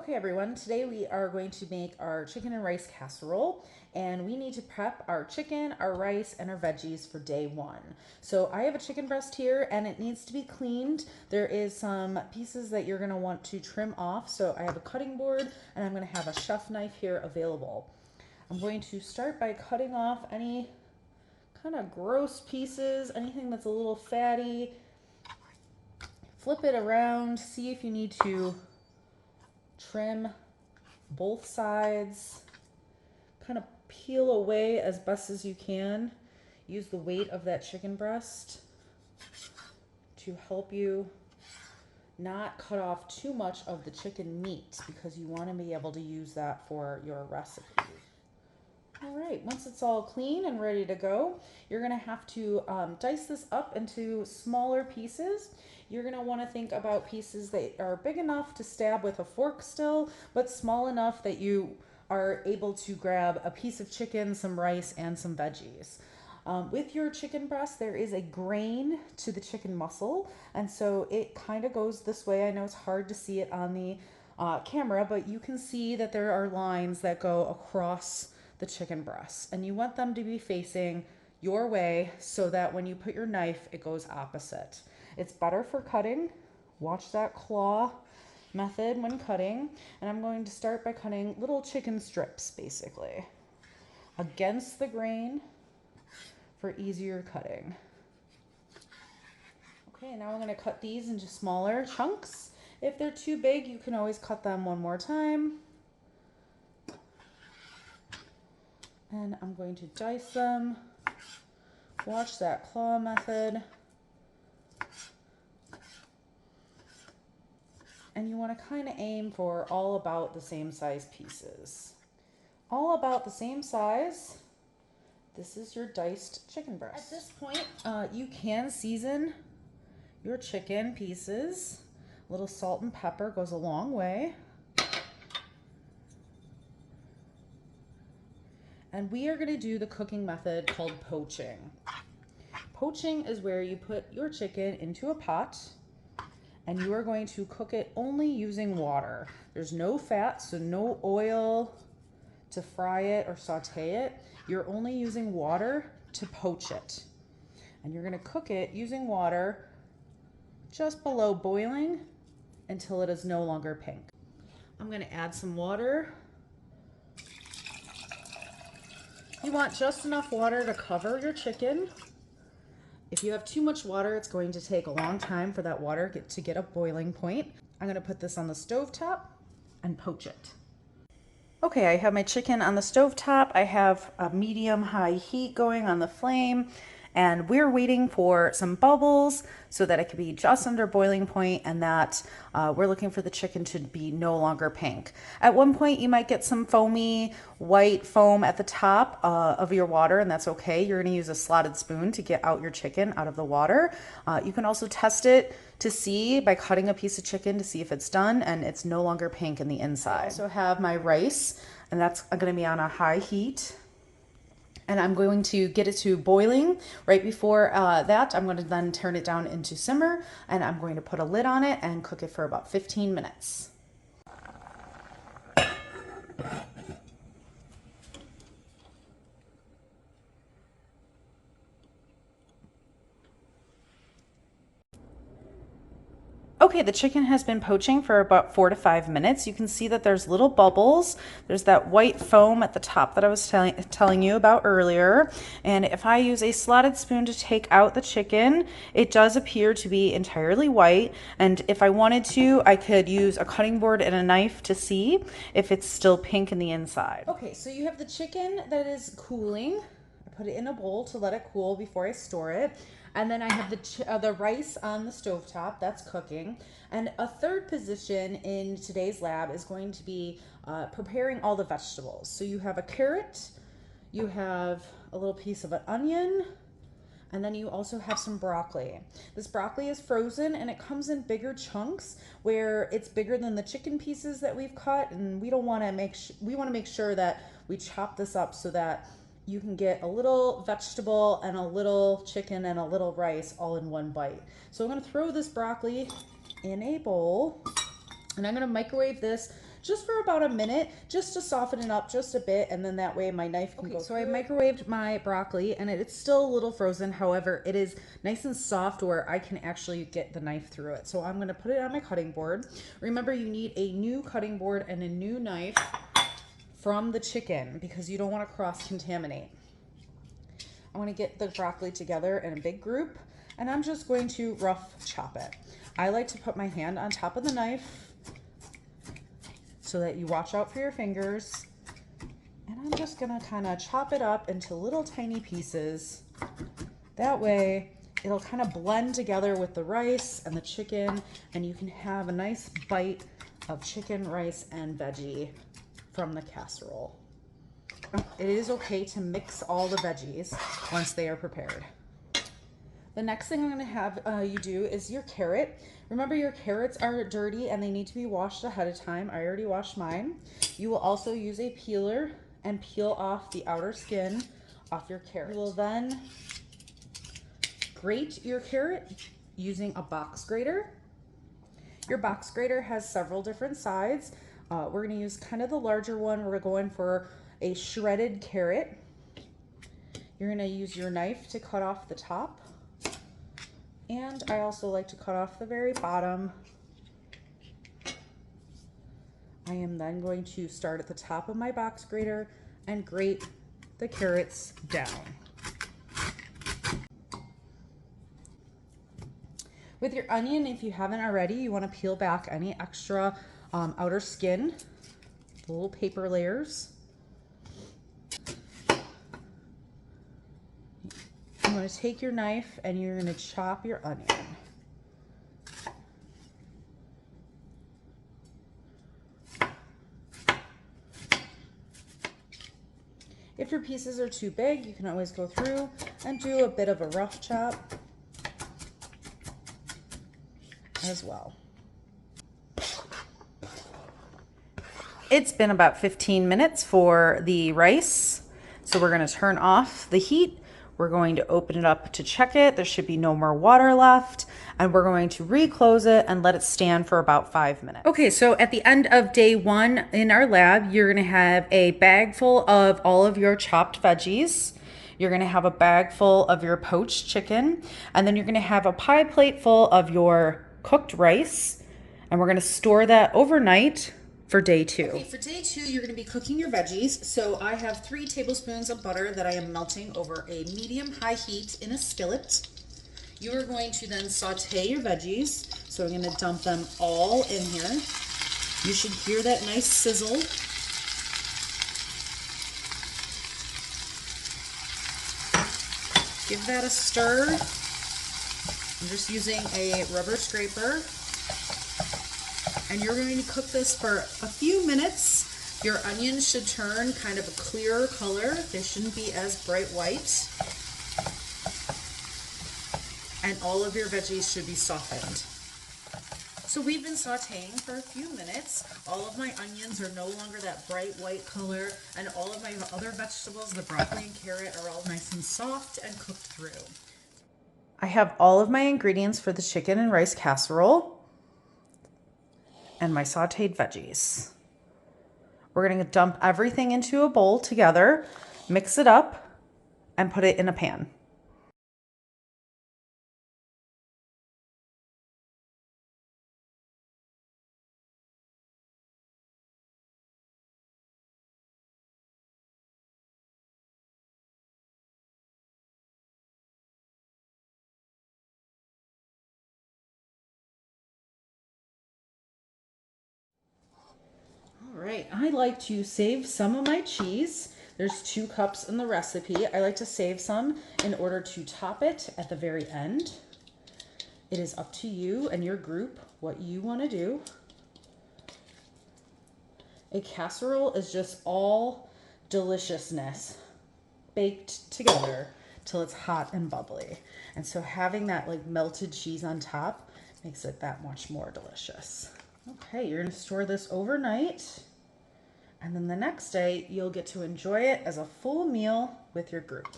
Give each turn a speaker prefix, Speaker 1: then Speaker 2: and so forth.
Speaker 1: Okay everyone, today we are going to make our chicken and rice casserole, and we need to prep our chicken, our rice, and our veggies for day one. So I have a chicken breast here and it needs to be cleaned. There is some pieces that you're gonna want to trim off. So I have a cutting board and I'm gonna have a chef knife here available. I'm going to start by cutting off any kind of gross pieces, anything that's a little fatty. Flip it around, see if you need to trim both sides, kind of peel away as best as you can. Use the weight of that chicken breast to help you not cut off too much of the chicken meat because you want to be able to use that for your recipe. All right, once it's all clean and ready to go, you're gonna have to dice this up into smaller pieces. You're gonna wanna think about pieces that are big enough to stab with a fork still, but small enough that you are able to grab a piece of chicken, some rice, and some veggies. With your chicken breast, there is a grain to the chicken muscle, and so it kind of goes this way. I know it's hard to see it on the camera, but you can see that there are lines that go across the chicken breast, and you want them to be facing your way so that when you put your knife, it goes opposite. It's better for cutting. Watch that claw method when cutting. And I'm going to start by cutting little chicken strips, basically, against the grain for easier cutting. Okay, now I'm going to cut these into smaller chunks. If they're too big, you can always cut them one more time. And I'm going to dice them. Watch that claw method. And you want to kind of aim for all about the same size pieces. All about the same size. This is your diced chicken breast. At this point, you can season your chicken pieces. A little salt and pepper goes a long way. And we are going to do the cooking method called poaching. Poaching is where you put your chicken into a pot and you are going to cook it only using water. There's no fat, so no oil to fry it or saute it. You're only using water to poach it. And you're going to cook it using water just below boiling until it is no longer pink. I'm going to add some water. You want just enough water to cover your chicken. If you have too much water, it's going to take a long time for that water to get a boiling point. I'm gonna put this on the stovetop and poach it. Okay, I have my chicken on the stovetop. I have a medium-high heat going on the flame, and we're waiting for some bubbles so that it could be just under boiling point and that we're looking for the chicken to be no longer pink. At one point, you might get some foamy white foam at the top of your water, and that's okay. You're gonna use a slotted spoon to get out your chicken out of the water. You can also test it to see by cutting a piece of chicken to see if it's done and it's no longer pink in the inside. I also have my rice, and that's gonna be on a high heat. And I'm going to get it to boiling. Right before that, I'm going to then turn it down into simmer, and I'm going to put a lid on it and cook it for about 15 minutes. Okay, the chicken has been poaching for about 4 to 5 minutes. You can see that there's little bubbles. There's that white foam at the top that I was telling you about earlier. And if I use a slotted spoon to take out the chicken, it does appear to be entirely white. And if I wanted to, I could use a cutting board and a knife to see if it's still pink in the inside. Okay, so you have the chicken that is cooling. I put it in a bowl to let it cool before I store it. And then I have the rice on the stovetop, that's cooking. And a third position in today's lab is going to be preparing all the vegetables. So you have a carrot, you have a little piece of an onion, and then you also have some broccoli. This broccoli is frozen and it comes in bigger chunks where it's bigger than the chicken pieces that we've cut, and we want to make sure that we chop this up so that you can get a little vegetable and a little chicken and a little rice all in one bite. So I'm going to throw this broccoli in a bowl And I'm gonna microwave this just for about a minute, just to soften it up just a bit, and then that way my knife can go through. So I microwaved my broccoli, and it's still a little frozen. However, it is nice and soft where I can actually get the knife through it. So I'm gonna put it on my cutting board. Remember, you need a new cutting board and a new knife from the chicken because you don't wanna cross-contaminate. I wanna get the broccoli together in a big group, and I'm just going to rough chop it. I like to put my hand on top of the knife so that you watch out for your fingers. And I'm just gonna kind of chop it up into little tiny pieces. That way it'll kind of blend together with the rice and the chicken, and you can have a nice bite of chicken, rice, and veggie from the casserole. It is okay to mix all the veggies once they are prepared. The next thing I'm gonna have you do is your carrot. Remember, your carrots are dirty and they need to be washed ahead of time. I already washed mine. You will also use a peeler and peel off the outer skin off your carrot. You will then grate your carrot using a box grater. Your box grater has several different sides. We're gonna use kind of the larger one. We're going for a shredded carrot. You're gonna use your knife to cut off the top. And I also like to cut off the very bottom. I am then going to start at the top of my box grater and grate the carrots down. With your onion, if you haven't already, you want to peel back any extra outer skin, the little paper layers. I'm going to take your knife and you're going to chop your onion. If your pieces are too big, you can always go through and do a bit of a rough chop as well. It's been about 15 minutes for the rice, so we're going to turn off the heat. We're going to open it up to check it. There should be no more water left, and we're going to reclose it and let it stand for about 5 minutes. Okay, so at the end of day 1 in our lab, you're gonna have a bag full of all of your chopped veggies. You're gonna have a bag full of your poached chicken, and then you're gonna have a pie plate full of your cooked rice, and we're gonna store that overnight for day 2. Okay, for day 2, you're going to be cooking your veggies. So I have 3 tablespoons of butter that I am melting over a medium-high heat in a skillet. You are going to then saute your veggies. So I'm going to dump them all in here. You should hear that nice sizzle. Give that a stir. I'm just using a rubber scraper. And you're going to cook this for a few minutes. Your onions should turn kind of a clearer color. They shouldn't be as bright white. And all of your veggies should be softened. So we've been sauteing for a few minutes. All of my onions are no longer that bright white color, and all of my other vegetables, the broccoli and carrot, are all nice and soft and cooked through. I have all of my ingredients for the chicken and rice casserole and my sauteed veggies. We're going to dump everything into a bowl together, mix it up, and put it in a pan. All right, I like to save some of my cheese. There's 2 cups in the recipe. I like to save some in order to top it at the very end. It is up to you and your group what you want to do. A casserole is just all deliciousness baked together till it's hot and bubbly. And so having that like melted cheese on top makes it that much more delicious. Okay, you're gonna store this overnight, and then the next day you'll get to enjoy it as a full meal with your group.